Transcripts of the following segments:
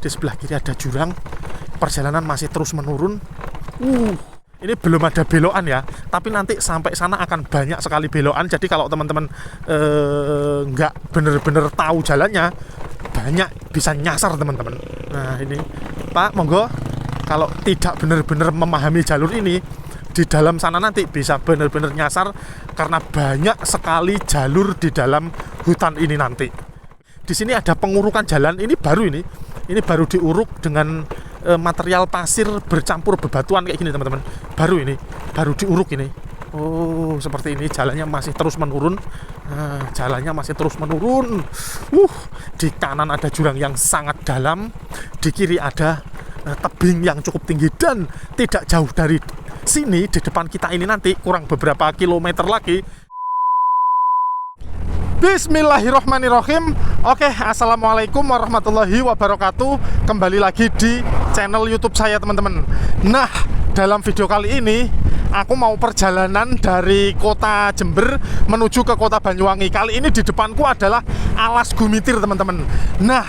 Di sebelah kiri ada jurang. Perjalanan masih terus menurun. Ini belum ada belokan ya, tapi nanti sampai sana akan banyak sekali belokan. Jadi kalau teman-teman nggak bener-bener tahu jalannya, banyak bisa nyasar teman-teman. Nah ini Pak, monggo kalau tidak bener-bener memahami jalur ini, di dalam sana nanti bisa bener-bener nyasar karena banyak sekali jalur di dalam hutan ini nanti. Di sini ada pengurukan jalan, ini baru diuruk dengan material pasir bercampur bebatuan kayak gini teman-teman. Baru diuruk ini. Oh, seperti ini, jalannya masih terus menurun. Di kanan ada jurang yang sangat dalam, di kiri ada tebing yang cukup tinggi, dan tidak jauh dari sini di depan kita ini nanti kurang beberapa kilometer lagi. Bismillahirrahmanirrahim. Oke, assalamualaikum warahmatullahi wabarakatuh. Kembali lagi di channel YouTube saya teman-teman. Nah, dalam video kali ini aku mau perjalanan dari kota Jember menuju ke kota Banyuwangi. Kali ini di depanku adalah Alas Gumitir teman-teman. Nah,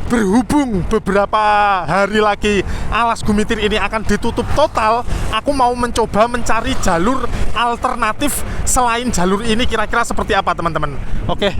berhubung beberapa hari lagi Alas Gumitir ini akan ditutup total, aku mau mencoba mencari jalur alternatif selain jalur ini, kira-kira seperti apa teman-teman. Oke,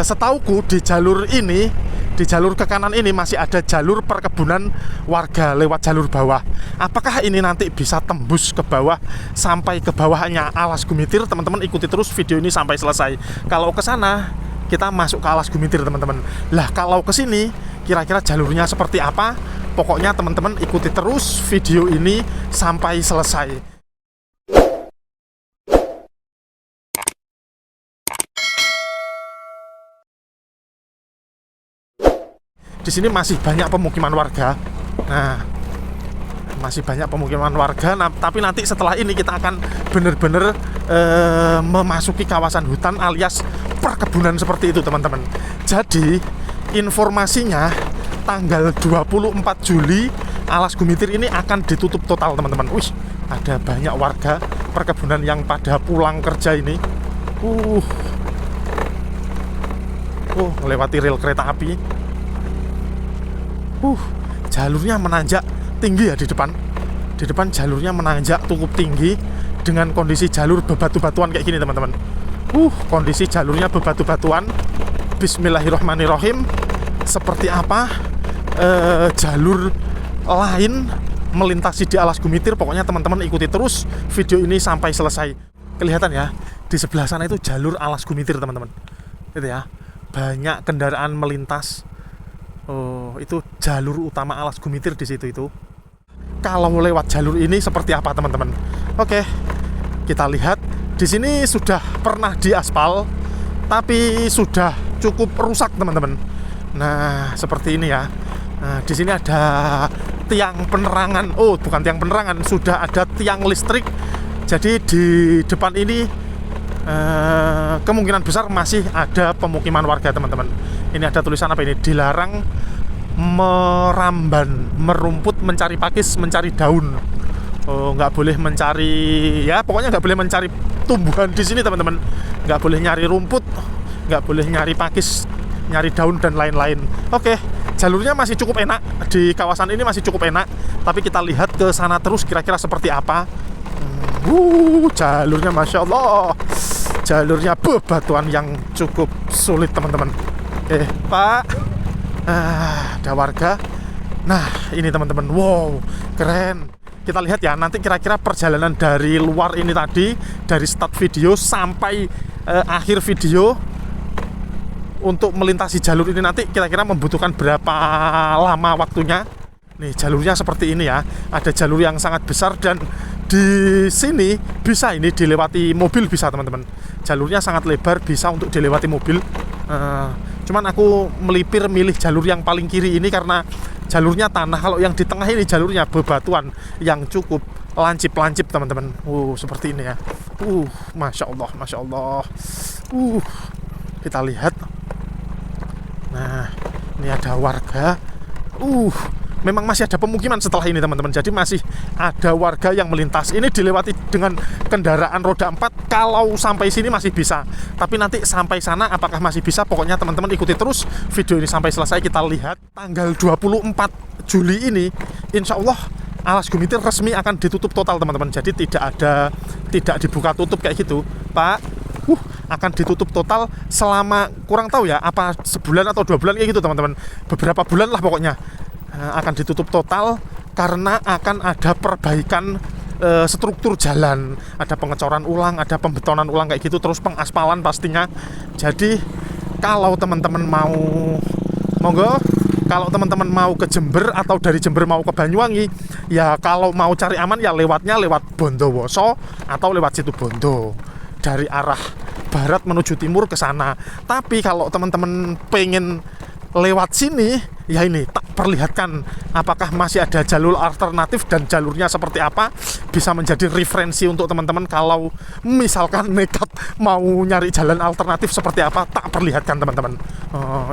setauku di jalur ini, di jalur ke kanan ini masih ada jalur perkebunan warga lewat jalur bawah. Apakah ini nanti bisa tembus ke bawah sampai ke bawahnya Alas Gumitir? Teman-teman ikuti terus video ini sampai selesai. Kalau ke sana kita masuk ke Alas Gumitir teman-teman. Lah kalau ke sini kira-kira jalurnya seperti apa? Pokoknya teman-teman ikuti terus video ini sampai selesai. Di sini masih banyak pemukiman warga. Nah, masih banyak pemukiman warga. Nah, tapi nanti setelah ini kita akan benar-benar memasuki kawasan hutan alias perkebunan seperti itu teman-teman. Jadi informasinya tanggal 24 Juli Alas Gumitir ini akan ditutup total teman-teman. Wih, ada banyak warga perkebunan yang pada pulang kerja ini. Melewati rel kereta api. Jalurnya menanjak tinggi ya di depan. Di depan jalurnya menanjak cukup tinggi dengan kondisi jalur bebatu-batuan kayak gini teman-teman. Kondisi jalurnya bebatu-batuan. Bismillahirrahmanirrahim. Seperti apa jalur lain melintasi di Alas Gumitir? Pokoknya teman-teman ikuti terus video ini sampai selesai. Kelihatan ya, di sebelah sana itu jalur Alas Gumitir teman-teman. Itu ya, banyak kendaraan melintas. Itu jalur utama Alas Gumitir di situ itu. Kalau lewat jalur ini seperti apa teman-teman? Oke, kita lihat. Di sini sudah pernah diaspal, tapi sudah cukup rusak teman-teman. Nah, seperti ini ya. Nah, di sini ada tiang penerangan. Bukan tiang penerangan, sudah ada tiang listrik. Jadi di depan ini kemungkinan besar masih ada pemukiman warga teman-teman. Ini ada tulisan apa ini? Dilarang meramban, merumput, mencari pakis, mencari daun. Nggak boleh mencari, ya pokoknya nggak boleh mencari tumbuhan di sini teman-teman. Nggak boleh nyari rumput, nggak boleh nyari pakis, nyari daun dan lain-lain. Oke, jalurnya masih cukup enak. Di kawasan ini masih cukup enak. Tapi kita lihat ke sana terus kira-kira seperti apa. Jalurnya Masya Allah. Jalurnya bebatuan yang cukup sulit teman-teman. Pak, ada warga. Nah, ini teman-teman. Wow, keren. Kita lihat ya, nanti kira-kira perjalanan dari luar ini tadi, dari start video sampai akhir video, untuk melintasi jalur ini nanti kira-kira membutuhkan berapa lama waktunya. Nih, jalurnya seperti ini ya. Ada jalur yang sangat besar dan di sini bisa ini dilewati mobil bisa teman-teman. Jalurnya sangat lebar, bisa untuk dilewati mobil. Cuman aku melipir milih jalur yang paling kiri ini karena jalurnya tanah. Kalau yang di tengah ini jalurnya bebatuan yang cukup lancip-lancip teman-teman. Seperti ini ya. Masya Allah, Masya Allah. Kita lihat. Nah, ini ada warga. Memang masih ada pemukiman setelah ini teman-teman. Jadi masih ada warga yang melintas. Ini dilewati dengan kendaraan roda 4 kalau sampai sini masih bisa, tapi nanti sampai sana apakah masih bisa, pokoknya teman-teman ikuti terus video ini sampai selesai. Kita lihat tanggal 24 Juli ini insya Allah Alas Gumitir resmi akan ditutup total teman-teman. Jadi tidak dibuka tutup kayak gitu Pak, akan ditutup total selama kurang tahu ya apa sebulan atau 2 bulan kayak gitu teman-teman, beberapa bulan lah pokoknya. Akan ditutup total karena akan ada perbaikan struktur jalan, ada pengecoran ulang, ada pembetonan ulang kayak gitu, terus pengaspalan pastinya. Jadi kalau teman-teman mau, monggo, kalau teman-teman mau ke Jember atau dari Jember mau ke Banyuwangi, ya kalau mau cari aman ya lewatnya lewat Bondowoso atau lewat Situbondo dari arah barat menuju timur ke sana. Tapi kalau teman-teman pengen lewat sini, ya ini tak perlihatkan apakah masih ada jalur alternatif dan jalurnya seperti apa, bisa menjadi referensi untuk teman-teman kalau misalkan nekat mau nyari jalan alternatif seperti apa, tak perlihatkan teman-teman.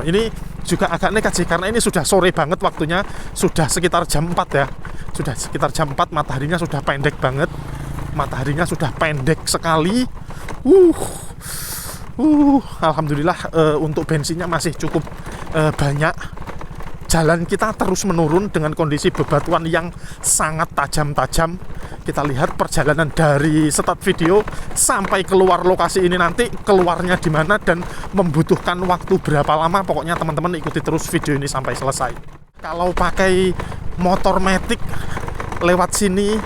Ini juga agak nekat sih karena ini sudah sore banget waktunya, sudah sekitar jam 4 ya, sudah sekitar jam 4, mataharinya sudah pendek banget, mataharinya sudah pendek sekali. Alhamdulillah untuk bensinnya masih cukup banyak. Jalan kita terus menurun dengan kondisi bebatuan yang sangat tajam-tajam. Kita lihat perjalanan dari start video sampai keluar lokasi ini nanti keluarnya di mana dan membutuhkan waktu berapa lama. Pokoknya teman-teman ikuti terus video ini sampai selesai. Kalau pakai motor matic lewat sini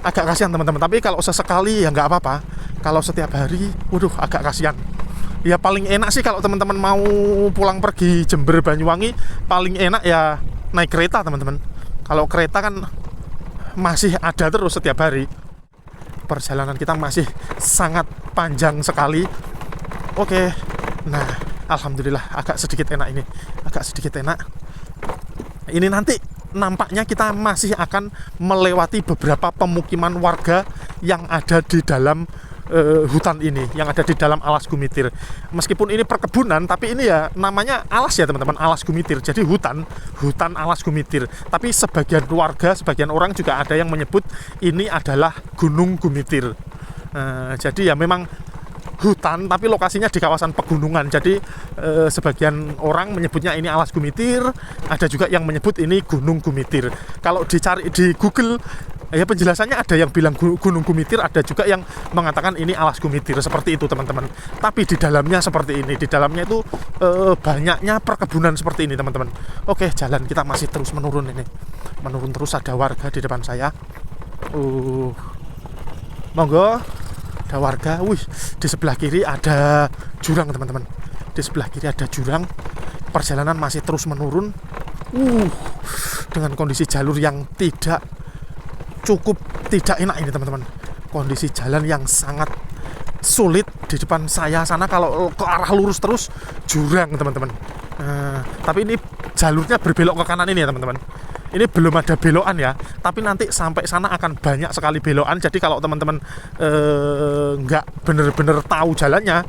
agak kasihan teman-teman. Tapi kalau sesekali ya nggak apa-apa. Kalau setiap hari, waduh agak kasihan. Ya paling enak sih kalau teman-teman mau pulang pergi Jember Banyuwangi, paling enak ya naik kereta teman-teman. Kalau kereta kan masih ada terus setiap hari. Perjalanan kita masih sangat panjang sekali. Oke. Nah, alhamdulillah agak sedikit enak ini. Agak sedikit enak. Ini nanti nampaknya kita masih akan melewati beberapa pemukiman warga yang ada di dalam hutan ini, yang ada di dalam Alas Gumitir. Meskipun ini perkebunan, tapi ini ya namanya alas ya teman-teman, Alas Gumitir. Jadi hutan Alas Gumitir. Tapi sebagian warga, sebagian orang juga ada yang menyebut ini adalah Gunung Gumitir. Jadi ya memang hutan, tapi lokasinya di kawasan pegunungan. Jadi sebagian orang menyebutnya ini Alas Gumitir, ada juga yang menyebut ini Gunung Gumitir. Kalau dicari di Google, ya penjelasannya ada yang bilang Gunung Gumitir, ada juga yang mengatakan ini Alas Gumitir, seperti itu teman-teman. Tapi di dalamnya seperti ini, di dalamnya itu banyaknya perkebunan seperti ini teman-teman. Oke, jalan kita masih terus menurun ini, menurun terus. Ada warga di depan saya. Monggo, ada warga. Wih, di sebelah kiri ada jurang teman-teman. Di sebelah kiri ada jurang. Perjalanan masih terus menurun. Dengan kondisi jalur yang tidak enak ini teman-teman. Kondisi jalan yang sangat sulit. Di depan saya sana kalau ke arah lurus terus jurang teman-teman. Tapi ini jalurnya berbelok ke kanan ini ya teman-teman. Ini belum ada belokan ya, tapi nanti sampai sana akan banyak sekali belokan. Jadi kalau teman-teman nggak bener-bener tahu jalannya,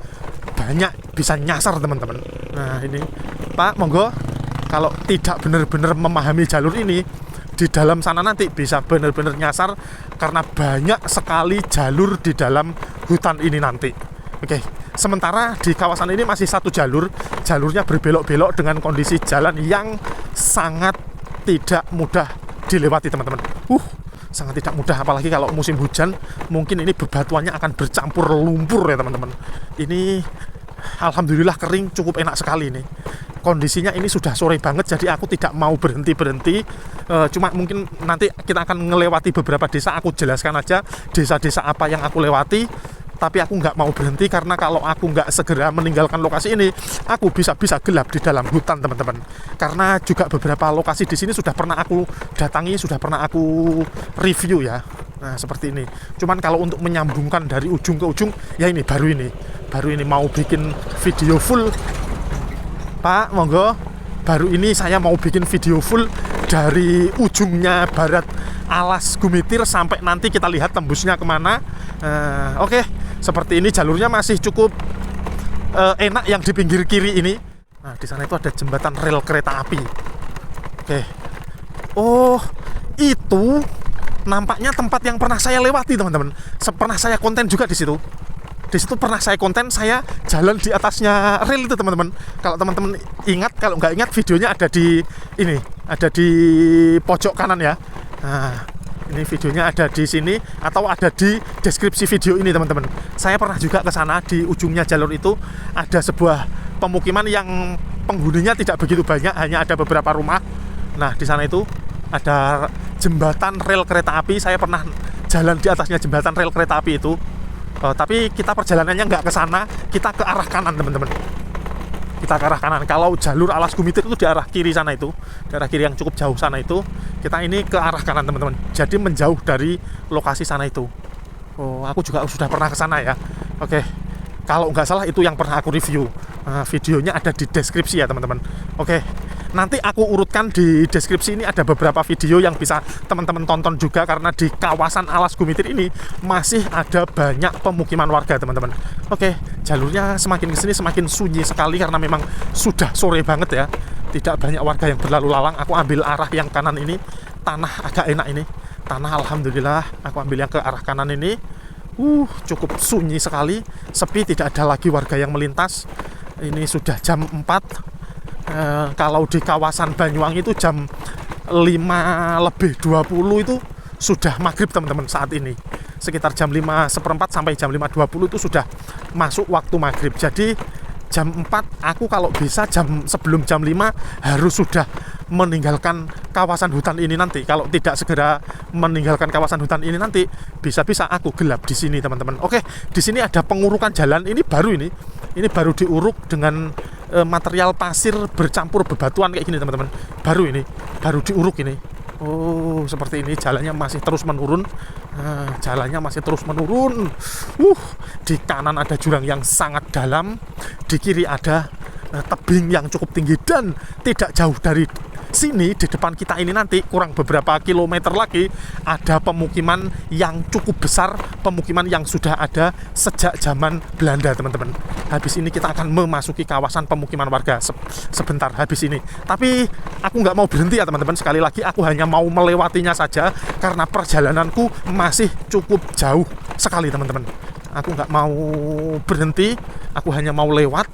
banyak bisa nyasar teman-teman. Nah ini Pak, monggo, kalau tidak bener-bener memahami jalur ini, di dalam sana nanti bisa benar-benar nyasar karena banyak sekali jalur di dalam hutan ini nanti. Oke, sementara di kawasan ini masih satu jalur, jalurnya berbelok-belok dengan kondisi jalan yang sangat tidak mudah dilewati teman-teman. Sangat tidak mudah, apalagi kalau musim hujan, mungkin ini bebatuannya akan bercampur lumpur ya teman-teman. Ini alhamdulillah kering, cukup enak sekali ini. Kondisinya ini sudah sore banget, jadi aku tidak mau berhenti-berhenti. Cuma mungkin nanti kita akan melewati beberapa desa, aku jelaskan aja desa-desa apa yang aku lewati. Tapi aku nggak mau berhenti karena kalau aku nggak segera meninggalkan lokasi ini, aku bisa gelap di dalam hutan teman-teman. Karena juga beberapa lokasi di sini sudah pernah aku datangi, sudah pernah aku review ya. Nah seperti ini. Cuman kalau untuk menyambungkan dari ujung ke ujung, ya ini baru ini mau bikin video full. Pak, monggo. Baru ini saya mau bikin video full dari ujungnya barat Alas Gumitir sampai nanti kita lihat tembusnya kemana. Oke, seperti ini jalurnya masih cukup enak yang di pinggir kiri ini. Nah, di sana itu ada jembatan rel kereta api. Oke. Oh, itu nampaknya tempat yang pernah saya lewati, teman-teman. Pernah saya konten juga di situ. Di situ pernah saya konten, saya jalan di atasnya rel itu teman-teman. Kalau teman-teman ingat, kalau nggak ingat videonya ada di ini, ada di pojok kanan ya. Nah, ini videonya ada di sini atau ada di deskripsi video ini teman-teman. Saya pernah juga ke sana, di ujungnya jalur itu ada sebuah pemukiman yang penghuninya tidak begitu banyak, hanya ada beberapa rumah. Nah, di sana itu ada jembatan rel kereta api. Saya pernah jalan di atasnya jembatan rel kereta api itu. Tapi kita perjalanannya nggak ke sana, kita ke arah kanan teman-teman. Kita ke arah kanan. Kalau jalur Alas Gumitir itu di arah kiri sana itu, di arah kiri yang cukup jauh sana itu. Kita ini ke arah kanan teman-teman. Jadi menjauh dari lokasi sana itu. Oh, aku juga sudah pernah ke sana ya. Oke. Kalau nggak salah itu yang pernah aku review. Videonya ada di deskripsi ya teman-teman. Oke. Nanti aku urutkan di deskripsi ini ada beberapa video yang bisa teman-teman tonton juga, karena di kawasan Alas Gumitir ini masih ada banyak pemukiman warga teman-teman. Oke, jalurnya semakin kesini semakin sunyi sekali karena memang sudah sore banget ya. Tidak banyak warga yang berlalu lalang. Aku ambil arah yang kanan ini, tanah agak enak ini. Tanah alhamdulillah, aku ambil yang ke arah kanan ini. Cukup sunyi sekali, sepi, tidak ada lagi warga yang melintas. Ini sudah jam 4. Kalau di kawasan Banyuwangi itu jam 5:20 itu sudah maghrib teman-teman saat ini. Sekitar jam 5:15 sampai jam 5:20 itu sudah masuk waktu maghrib. Jadi jam 4 aku kalau bisa sebelum jam 5 harus sudah meninggalkan kawasan hutan ini nanti. Kalau tidak segera meninggalkan kawasan hutan ini nanti bisa-bisa aku gelap di sini teman-teman. Oke, di sini ada pengurukan jalan. Ini baru ini. Ini baru diuruk dengan material pasir bercampur bebatuan kayak gini teman-teman. Baru diuruk ini. Oh, seperti ini, jalannya masih terus menurun. Jalannya masih terus menurun. Di kanan ada jurang yang sangat dalam, di kiri ada tebing yang cukup tinggi, dan tidak jauh dari sini di depan kita ini nanti kurang beberapa kilometer lagi ada pemukiman yang cukup besar, pemukiman yang sudah ada sejak zaman Belanda teman-teman. Habis ini kita akan memasuki kawasan pemukiman warga sebentar habis ini. Tapi aku nggak mau berhenti ya teman-teman. Sekali lagi aku hanya mau melewatinya saja karena perjalananku masih cukup jauh sekali teman-teman. Aku nggak mau berhenti, aku hanya mau lewat.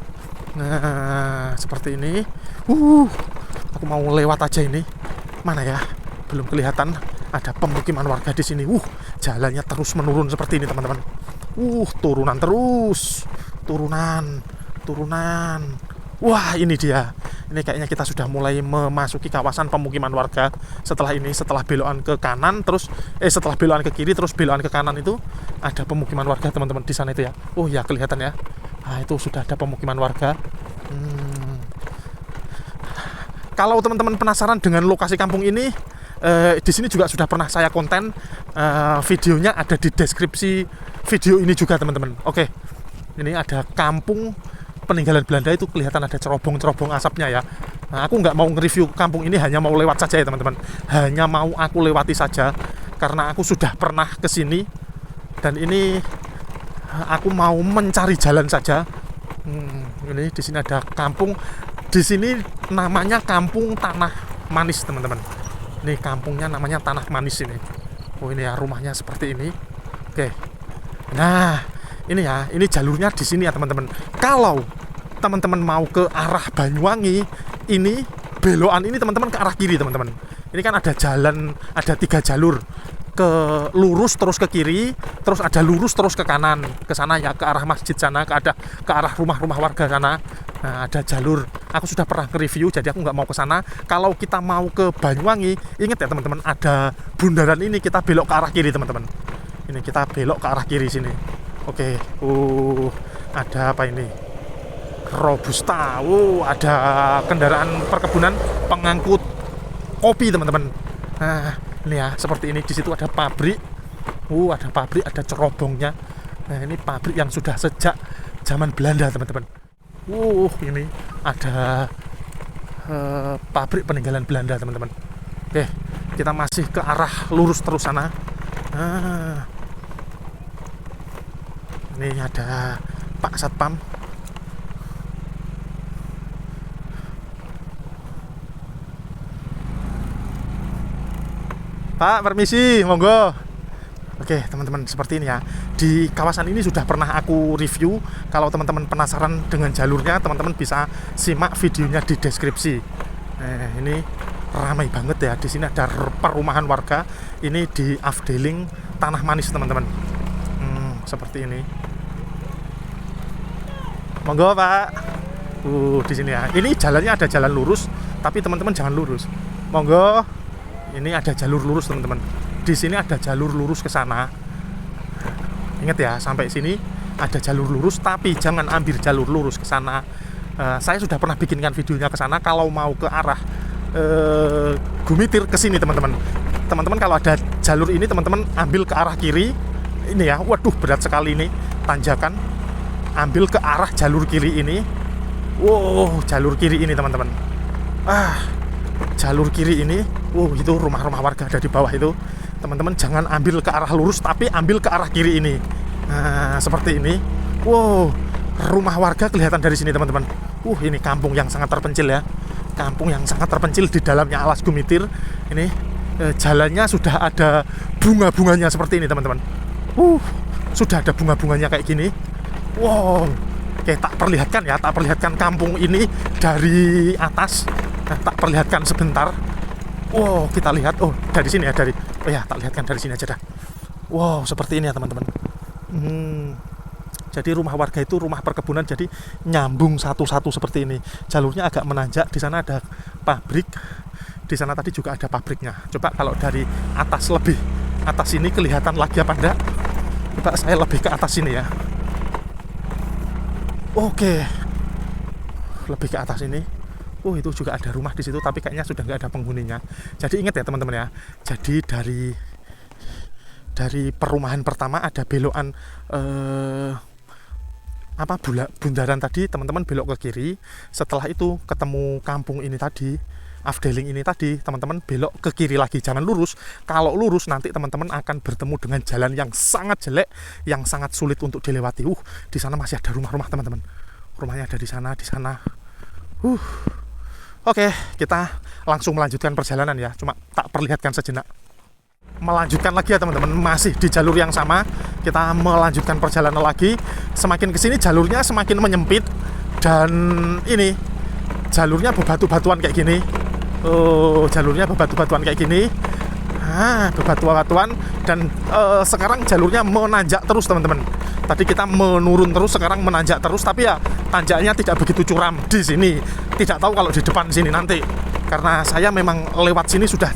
Nah, seperti ini. Aku mau lewat aja ini. Mana ya? Belum kelihatan ada pemukiman warga di sini. Jalannya terus menurun seperti ini, teman-teman. Turunan terus. Turunan. Wah, ini dia. Ini kayaknya kita sudah mulai memasuki kawasan pemukiman warga. Setelah belokan ke kanan terus setelah belokan ke kiri terus belokan ke kanan itu ada pemukiman warga, teman-teman, di sana itu ya. Ya kelihatan ya. Nah, itu sudah ada pemukiman warga. Kalau teman-teman penasaran dengan lokasi kampung ini, di sini juga sudah pernah saya konten. Videonya ada di deskripsi video ini juga, teman-teman. Oke, ini ada kampung peninggalan Belanda, itu kelihatan ada cerobong-cerobong asapnya ya. Nah, aku nggak mau nge-review kampung ini, hanya mau lewat saja ya teman-teman. Hanya mau aku lewati saja karena aku sudah pernah ke sini dan ini aku mau mencari jalan saja. Ini di sini ada kampung. Di sini namanya Kampung Tanah Manis, teman-teman. Ini kampungnya namanya Tanah Manis ini. Ini ya rumahnya seperti ini. Oke. Nah, ini ya, ini jalurnya di sini ya, teman-teman. Kalau teman-teman mau ke arah Banyuwangi, ini belokan ini teman-teman ke arah kiri, teman-teman. Ini kan ada jalan, ada 3 jalur. Lurus terus ke kiri, terus ada lurus terus ke kanan, ke sana ya, ke arah masjid sana, ke arah rumah-rumah warga sana. Nah, ada jalur. Aku sudah pernah nge-review, jadi aku nggak mau ke sana. Kalau kita mau ke Banyuwangi, ingat ya teman-teman, ada bundaran ini, kita belok ke arah kiri, teman-teman. Ini kita belok ke arah kiri sini. Oke. Ada apa ini? Robusta. Ada kendaraan perkebunan pengangkut kopi, teman-teman. Nah, ini ya, seperti ini. Di situ ada pabrik. Ada pabrik, ada cerobongnya. Nah, ini pabrik yang sudah sejak zaman Belanda, teman-teman. Ini ada pabrik peninggalan Belanda, teman-teman. Oke, kita masih ke arah lurus terus sana. Ini ada Pak Satpam. Pak, permisi, monggo. Oke teman-teman, seperti ini ya. Di kawasan ini sudah pernah aku review. Kalau teman-teman penasaran dengan jalurnya, teman-teman bisa simak videonya di deskripsi. Ini ramai banget ya. Di sini ada perumahan warga. Ini di Afdeling Tanah Manis teman-teman. Seperti ini. Monggo Pak. Di sini ya. Ini jalannya ada jalan lurus, tapi teman-teman jangan lurus. Monggo. Ini ada jalur lurus teman-teman. Di sini ada jalur lurus ke sana. Ingat ya, sampai sini ada jalur lurus, tapi jangan ambil jalur lurus ke sana. Saya sudah pernah bikinkan videonya ke sana. Kalau mau ke arah Gumitir ke sini teman-teman. Teman-teman kalau ada jalur ini teman-teman ambil ke arah kiri. Ini ya, waduh berat sekali ini tanjakan. Ambil ke arah jalur kiri ini. Wow, jalur kiri ini teman-teman. Jalur kiri ini. Wow, itu rumah-rumah warga ada di bawah itu. Teman-teman jangan ambil ke arah lurus, tapi ambil ke arah kiri ini. Nah, seperti ini. Wow, rumah warga kelihatan dari sini teman-teman. Ini kampung yang sangat terpencil ya. Kampung yang sangat terpencil di dalamnya Alas Gumitir. Ini jalannya sudah ada bunga-bunganya seperti ini teman-teman. Sudah ada bunga-bunganya kayak gini. Wow, oke, tak perlihatkan kampung ini dari atas. Tak perlihatkan sebentar. Wow, kita lihat. Dari sini ya, tak lihatkan dari sini aja dah. Wow, seperti ini ya teman-teman. Jadi rumah warga itu rumah perkebunan, jadi nyambung satu-satu seperti ini. Jalurnya agak menanjak. Di sana ada pabrik. Di sana tadi juga ada pabriknya. Coba kalau dari atas lebih atas ini kelihatan lagi apa enggak? Coba saya lebih ke atas sini ya. Oke, lebih ke atas ini. Itu juga ada rumah di situ, tapi kayaknya sudah nggak ada penghuninya. Jadi ingat ya teman-teman ya. Jadi dari perumahan pertama ada belokan bundaran tadi, teman-teman belok ke kiri. Setelah itu ketemu kampung ini tadi, Afdeling ini tadi, teman-teman belok ke kiri lagi, jangan lurus. Kalau lurus nanti teman-teman akan bertemu dengan jalan yang sangat jelek, yang sangat sulit untuk dilewati. Di sana masih ada rumah-rumah teman-teman. Rumahnya ada di sana, di sana. Oke, kita langsung melanjutkan perjalanan ya. Cuma tak perlihatkan sejenak. Melanjutkan lagi ya teman-teman, masih di jalur yang sama. Kita melanjutkan perjalanan lagi. Semakin kesini jalurnya semakin menyempit. Dan ini jalurnya bebatu-batuan kayak gini. Jalurnya bebatu-batuan kayak gini. Bebatu-batuan. Dan sekarang jalurnya menanjak terus teman-teman. Tadi kita menurun terus, sekarang menanjak terus. Tapi ya tanjaknya tidak begitu curam di sini. Tidak tahu kalau di depan sini nanti. Karena saya memang lewat sini sudah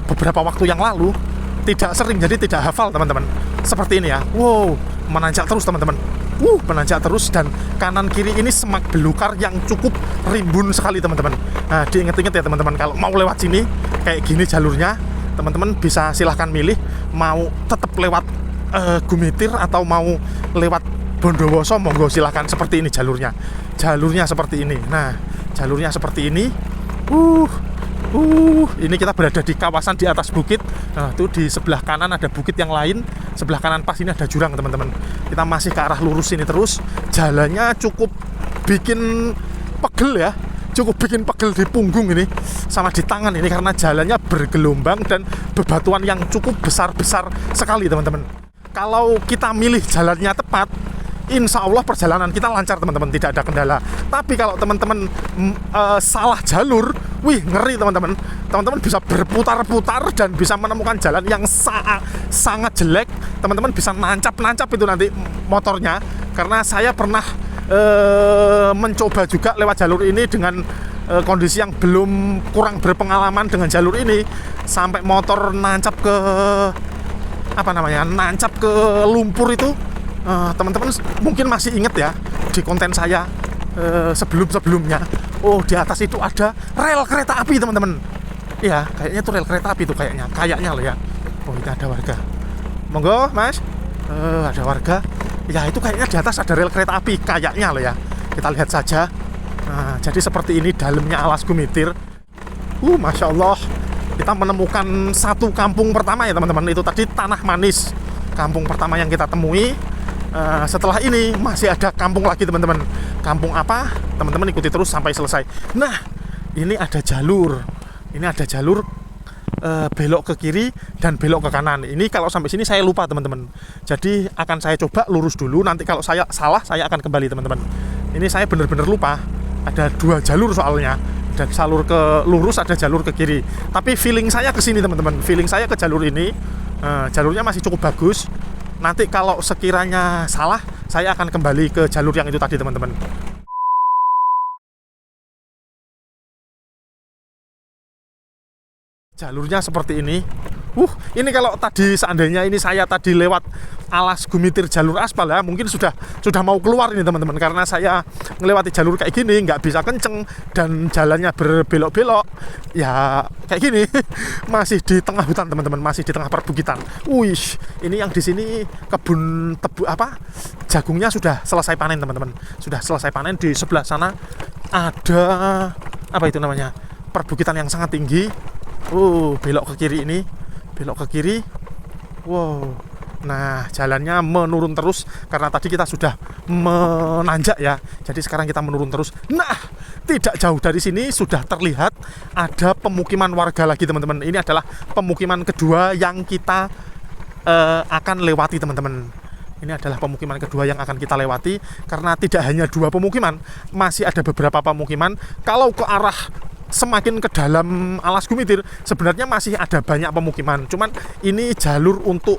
beberapa waktu yang lalu. Tidak sering, jadi tidak hafal teman-teman. Seperti ini ya. Wow, menanjak terus teman-teman. Menanjak terus, dan kanan kiri ini semak belukar yang cukup rimbun sekali teman-teman. Nah, diingat-ingat ya teman-teman, kalau mau lewat sini kayak gini jalurnya, teman-teman bisa silahkan milih mau tetap lewat Gumitir atau mau lewat Bondowoso, monggo silahkan. Seperti ini jalurnya seperti ini. Nah, jalurnya seperti ini. Ini kita berada di kawasan di atas bukit. Nah, itu di sebelah kanan ada bukit yang lain. Sebelah kanan pas ini ada jurang teman-teman. Kita masih ke arah lurus ini terus. Jalannya cukup bikin pegel ya. Cukup bikin pegel di punggung ini sama di tangan ini, karena jalannya bergelombang dan bebatuan yang cukup besar-besar sekali teman-teman. Kalau kita milih jalannya tepat, insya Allah perjalanan kita lancar teman-teman, tidak ada kendala. Tapi kalau teman-teman salah jalur, ngeri teman-teman. Teman-teman bisa berputar-putar dan bisa menemukan jalan yang sangat jelek. Teman-teman bisa nancap-nancap itu nanti motornya. Karena saya pernah mencoba juga lewat jalur ini dengan kondisi yang kurang berpengalaman dengan jalur ini, sampai motor nancap ke nancap ke lumpur itu. Teman-teman mungkin masih ingat ya di konten saya sebelum-sebelumnya. Di atas itu ada rel kereta api teman-teman. Iya, kayaknya itu rel kereta api itu kayaknya loh ya. Ini ada warga. Monggo Mas. Ada warga. Ya itu kayaknya di atas ada rel kereta api kayaknya loh ya. Kita lihat saja. Nah, jadi seperti ini dalamnya Alas Gumitir. Masya Allah. Kita menemukan satu kampung pertama ya teman-teman. Itu tadi Tanah Manis, kampung pertama yang kita temui. Setelah ini masih ada kampung lagi teman-teman. Kampung apa? Teman-teman ikuti terus sampai selesai. Nah, ini ada jalur. Ini ada jalur belok ke kiri dan belok ke kanan. Ini kalau sampai sini saya lupa teman-teman. Jadi akan saya coba lurus dulu. Nanti kalau saya salah saya akan kembali teman-teman. Ini saya benar-benar lupa. Ada 2 jalur soalnya. Ada jalur ke lurus, ada jalur ke kiri. Tapi feeling saya ke sini teman-teman. Feeling saya ke jalur ini. Jalurnya masih cukup bagus. Nanti kalau sekiranya salah, saya akan kembali ke jalur yang itu tadi teman-teman. Jalurnya seperti ini. Ini kalau tadi seandainya ini saya tadi lewat alas gumitir jalur aspal ya, mungkin sudah mau keluar ini teman-teman, karena saya melewati jalur kayak gini nggak bisa kenceng dan jalannya berbelok-belok ya kayak gini. Masih di tengah hutan teman-teman, masih di tengah perbukitan. Ini yang di sini kebun jagungnya sudah selesai panen teman-teman, sudah selesai panen. Di sebelah sana ada itu namanya, perbukitan yang sangat tinggi. Belok ke kiri ini, belok ke kiri. Nah, jalannya menurun terus karena tadi kita sudah menanjak ya. Jadi sekarang kita menurun terus. Nah, tidak jauh dari sini sudah terlihat ada pemukiman warga lagi teman-teman. Ini adalah pemukiman kedua yang kita akan lewati teman-teman. Ini adalah pemukiman kedua yang akan kita lewati, karena tidak hanya 2 pemukiman, masih ada beberapa pemukiman. Kalau ke arah semakin ke dalam alas gumitir sebenarnya masih ada banyak pemukiman, cuman ini jalur untuk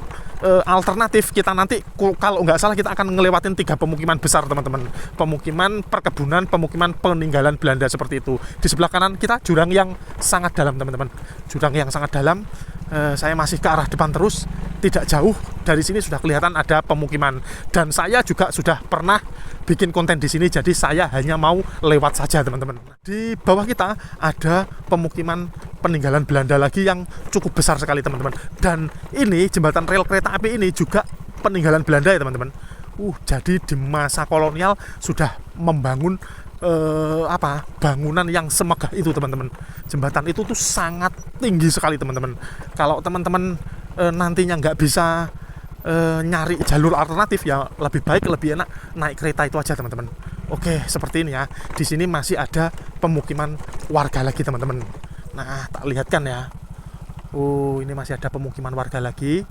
alternatif. Kita nanti kalau nggak salah kita akan ngelewatin 3 pemukiman besar teman-teman, pemukiman perkebunan, pemukiman peninggalan Belanda seperti itu. Di sebelah kanan kita jurang yang sangat dalam teman-teman, jurang yang sangat dalam. Saya masih ke arah depan terus, tidak jauh dari sini sudah kelihatan ada pemukiman, dan saya juga sudah pernah bikin konten di sini, jadi saya hanya mau lewat saja teman-teman. Di bawah kita ada pemukiman peninggalan Belanda lagi yang cukup besar sekali teman-teman, dan ini jembatan rel kereta api ini juga peninggalan Belanda ya teman-teman. Jadi di masa kolonial sudah membangun bangunan yang semegah itu teman-teman. Jembatan itu tuh sangat tinggi sekali teman-teman. Kalau teman-teman nantinya nggak bisa nyari jalur alternatif, ya lebih baik, lebih enak naik kereta itu aja teman-teman. Oke, seperti ini ya. Di sini masih ada pemukiman warga lagi teman-teman. Nah, tak lihatkan ya. Ini masih ada pemukiman warga lagi.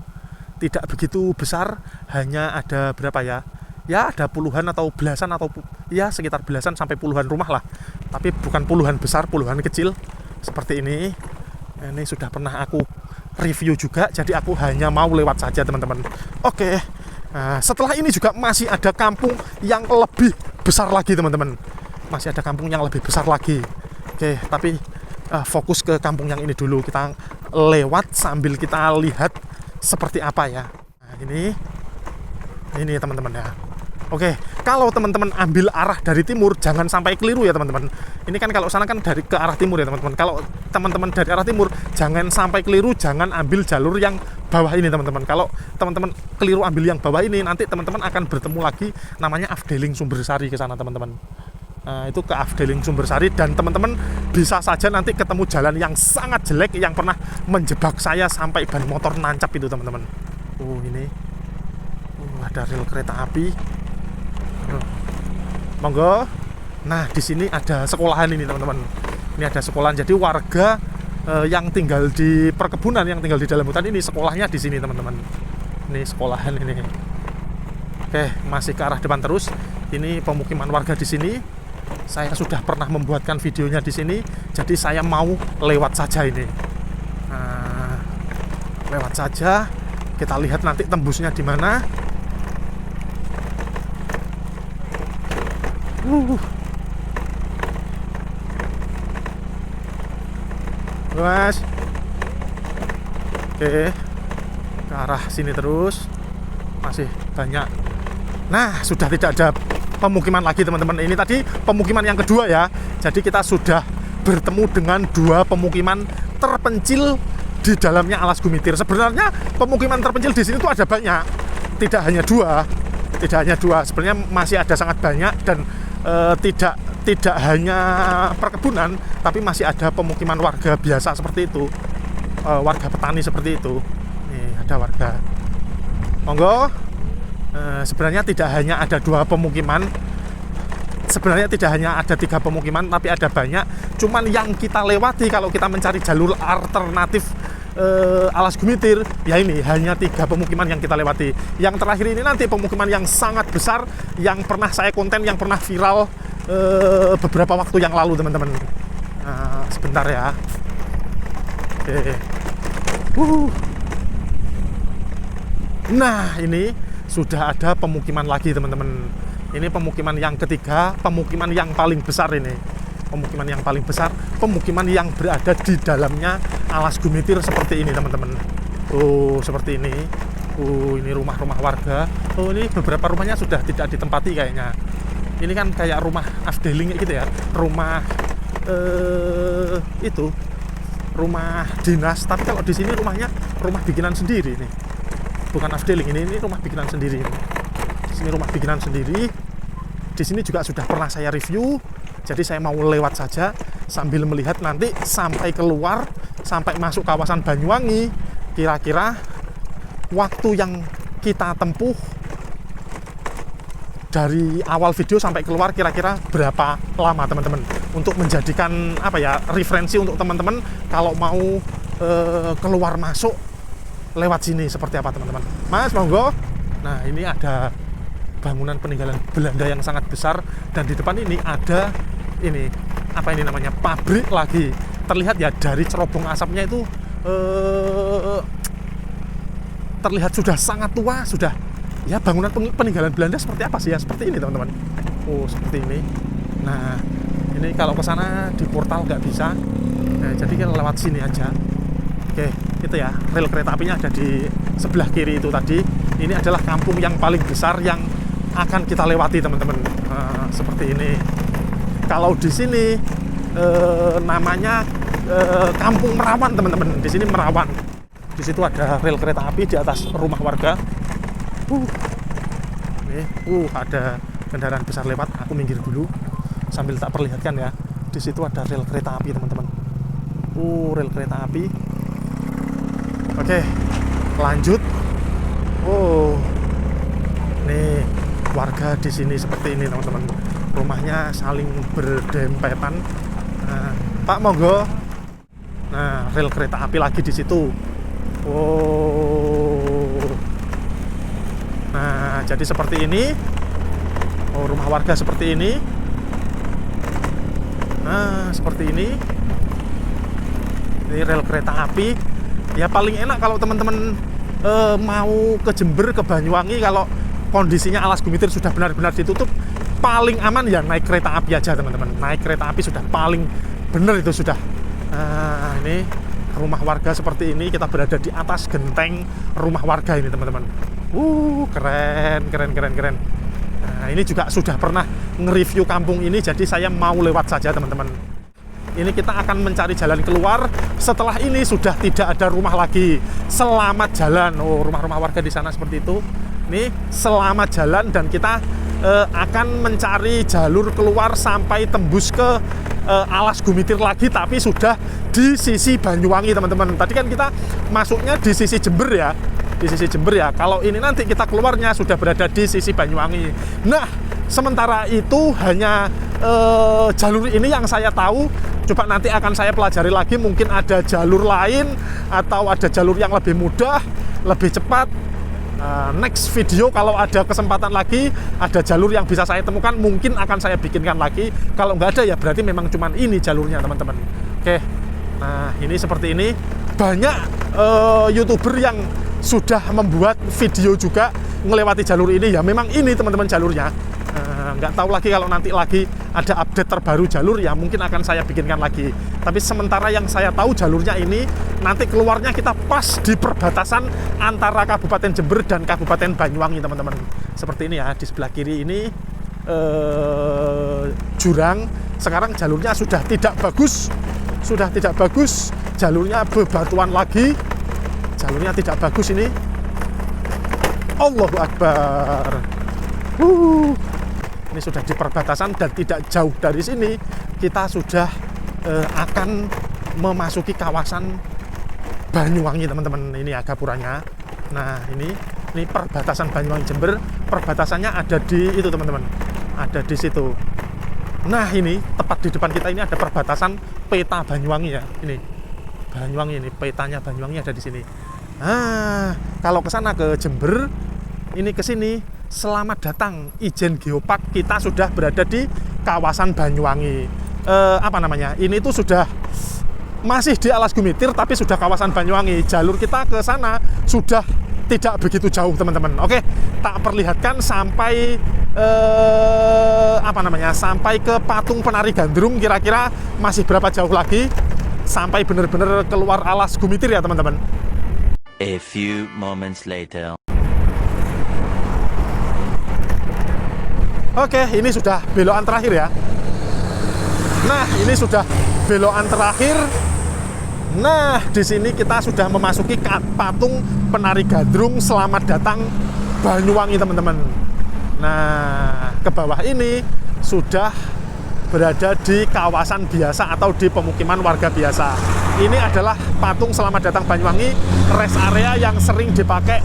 Tidak begitu besar, hanya ada berapa ya? Ya ada puluhan atau belasan, atau ya sekitar belasan sampai puluhan rumah lah. Tapi bukan puluhan besar, puluhan kecil seperti ini. Ini sudah pernah aku review juga, jadi aku hanya mau lewat saja teman-teman. Oke. Nah, setelah ini juga masih ada kampung yang lebih besar lagi teman-teman. Masih ada kampung yang lebih besar lagi. Oke, tapi fokus ke kampung yang ini dulu. Kita lewat sambil kita lihat seperti apa ya. Nah, ini teman-teman ya. Oke, kalau teman-teman ambil arah dari timur, jangan sampai keliru ya teman-teman. Ini kan kalau sana kan dari ke arah timur ya teman-teman. Kalau teman-teman dari arah timur, jangan sampai keliru, jangan ambil jalur yang bawah ini teman-teman. Kalau teman-teman keliru ambil yang bawah ini, nanti teman-teman akan bertemu lagi namanya Afdeling Sumbersari ke sana teman-teman. Nah, itu ke Afdeling Sumbersari, dan teman-teman bisa saja nanti ketemu jalan yang sangat jelek yang pernah menjebak saya sampai ban motor nancap itu teman-teman. Ini ada rel kereta api. Monggo. Nah, di sini ada sekolahan ini teman-teman. Ini ada sekolahan. Jadi warga yang tinggal di perkebunan, yang tinggal di dalam hutan ini, sekolahnya di sini teman-teman. Ini sekolahan ini. Oke, masih ke arah depan terus. Ini pemukiman warga di sini. Saya sudah pernah membuatkan videonya di sini, jadi saya mau lewat saja ini. Nah, lewat saja. Kita lihat nanti tembusnya di mana. Mas. Oke. Ke arah sini terus. Masih banyak. Nah, sudah tidak ada pemukiman lagi teman-teman. Ini tadi pemukiman yang kedua ya. Jadi kita sudah bertemu dengan 2 pemukiman terpencil di dalamnya alas gumitir. Sebenarnya pemukiman terpencil di sini tuh ada banyak. Tidak hanya 2. Tidak hanya 2. Sebenarnya masih ada sangat banyak, dan tidak hanya perkebunan, tapi masih ada pemukiman warga biasa seperti itu, warga petani seperti itu. Nih ada warga. Monggo. Sebenarnya tidak hanya ada 2 pemukiman, sebenarnya tidak hanya ada 3 pemukiman, tapi ada banyak. Cuman yang kita lewati kalau kita mencari jalur alternatif Alas Gumitir, ya ini hanya 3 pemukiman yang kita lewati. Yang terakhir ini nanti pemukiman yang sangat besar, yang pernah saya konten, yang pernah viral beberapa waktu yang lalu teman-teman. Nah, sebentar ya. Oke. Nah, ini sudah ada pemukiman lagi teman-teman. Ini pemukiman yang ketiga, pemukiman yang paling besar ini. Pemukiman yang paling besar, pemukiman yang berada di dalamnya Alas Gumitir seperti ini teman-teman. Oh, seperti ini. Ini rumah-rumah warga. Oh, ini beberapa rumahnya sudah tidak ditempati kayaknya. Ini kan kayak rumah afdeling gitu ya. Rumah itu rumah dinas, tapi kalau di sini rumahnya rumah bikinan sendiri nih. Bukan afdeling, ini rumah bikinan sendiri. Di sini rumah bikinan sendiri. Di sini juga sudah pernah saya review. Jadi saya mau lewat saja sambil melihat nanti sampai keluar, sampai masuk kawasan Banyuwangi. Kira-kira waktu yang kita tempuh dari awal video sampai keluar kira-kira berapa lama teman-teman, untuk menjadikan apa ya, referensi untuk teman-teman kalau mau keluar masuk lewat sini seperti apa teman-teman. Mas, monggo. Nah, ini ada bangunan peninggalan Belanda yang sangat besar, dan di depan ini ada ini apa ini namanya, pabrik lagi. Terlihat ya dari cerobong asapnya itu terlihat sudah sangat tua, sudah ya bangunan peninggalan Belanda seperti apa sih ya, seperti ini teman-teman. Oh, seperti ini. Nah, ini kalau ke sana di portal nggak bisa. Nah, jadi kita lewat sini aja. Oke, itu ya, rel kereta apinya ada di sebelah kiri itu tadi. Ini adalah kampung yang paling besar yang akan kita lewati teman-teman. Nah, seperti ini. Kalau di sini namanya Kampung Merawan teman-teman. Di sini Merawan. Di situ ada rel kereta api di atas rumah warga. Nih, ada kendaraan besar lewat. Aku minggir dulu sambil tak perlihatkan ya. Di situ ada rel kereta api teman-teman. Rel kereta api. Oke, lanjut. Nih warga di sini seperti ini teman-teman. Rumahnya saling berdempetan. Nah, Pak monggo. Nah, rel kereta api lagi di situ. Nah, jadi seperti ini. Rumah warga seperti ini. Nah, seperti ini. Ini rel kereta api. Ya paling enak kalau teman-teman mau ke Jember, ke Banyuwangi, kalau kondisinya Alas Gumitir sudah benar-benar ditutup, paling aman ya naik kereta api aja teman-teman. Naik kereta api sudah paling benar itu sudah. Nah, ini rumah warga seperti ini. Kita berada di atas genteng rumah warga ini teman-teman. Keren. Nah, ini juga sudah pernah nge-review kampung ini, jadi saya mau lewat saja teman-teman. Ini kita akan mencari jalan keluar. Setelah ini sudah tidak ada rumah lagi. Selamat jalan. Rumah-rumah warga di sana seperti itu. Nih, selamat jalan, dan kita akan mencari jalur keluar sampai tembus ke Alas Gumitir lagi, tapi sudah di sisi Banyuwangi teman-teman. Tadi kan kita masuknya di sisi Jember ya. Di sisi Jember ya. Kalau ini nanti kita keluarnya sudah berada di sisi Banyuwangi. Nah, sementara itu hanya jalur ini yang saya tahu. Coba nanti akan saya pelajari lagi, mungkin ada jalur lain atau ada jalur yang lebih mudah, lebih cepat. Next video kalau ada kesempatan lagi, ada jalur yang bisa saya temukan, mungkin akan saya bikinkan lagi. Kalau nggak ada ya berarti memang cuman ini jalurnya teman-teman. Oke, nah ini seperti ini. Banyak YouTuber yang sudah membuat video juga melewati jalur ini. Ya memang ini teman-teman jalurnya. Nggak tahu lagi kalau nanti lagi ada update terbaru jalur, ya mungkin akan saya bikinkan lagi. Tapi sementara yang saya tahu jalurnya ini, nanti keluarnya kita pas di perbatasan antara Kabupaten Jember dan Kabupaten Banyuwangi teman-teman. Seperti ini ya, di sebelah kiri ini jurang. Sekarang jalurnya sudah tidak bagus. Jalurnya bebatuan lagi. Jalurnya tidak bagus ini. Allahu Akbar. Ini sudah di perbatasan, dan tidak jauh dari sini kita sudah akan memasuki kawasan Banyuwangi teman-teman. Ini ya gapuranya. Nah, ini perbatasan Banyuwangi Jember. Perbatasannya ada di itu teman-teman. Ada di situ. Nah, ini tepat di depan kita ini ada perbatasan peta Banyuwangi ya. Ini Banyuwangi ini, petanya Banyuwangi ada di sini. Kalau ke sana ke Jember, ini ke sini, selamat datang Ijen Geopark. Kita sudah berada di kawasan Banyuwangi. Ini tuh sudah masih di Alas Gumitir, tapi sudah kawasan Banyuwangi. Jalur kita ke sana sudah tidak begitu jauh, teman-teman. Oke, tak perlihatkan sampai sampai ke patung penari gandrung. Kira-kira masih berapa jauh lagi sampai benar-benar keluar Alas Gumitir ya, teman-teman. A few moments later. Oke, ini sudah belokan terakhir ya. Nah, ini sudah belokan terakhir. Nah, di sini kita sudah memasuki patung penari gandrung. Selamat datang Banyuwangi, teman-teman. Nah, ke bawah ini sudah berada di kawasan biasa atau di pemukiman warga biasa. Ini adalah patung selamat datang Banyuwangi, rest area yang sering dipakai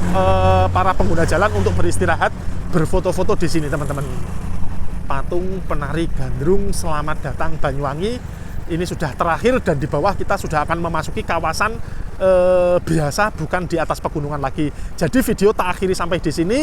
para pengguna jalan untuk beristirahat, berfoto-foto di sini, teman-teman. Patung penari gandrung selamat datang Banyuwangi ini sudah terakhir, dan di bawah kita sudah akan memasuki kawasan biasa, bukan di atas pegunungan lagi. Jadi video tak akhiri sampai di sini.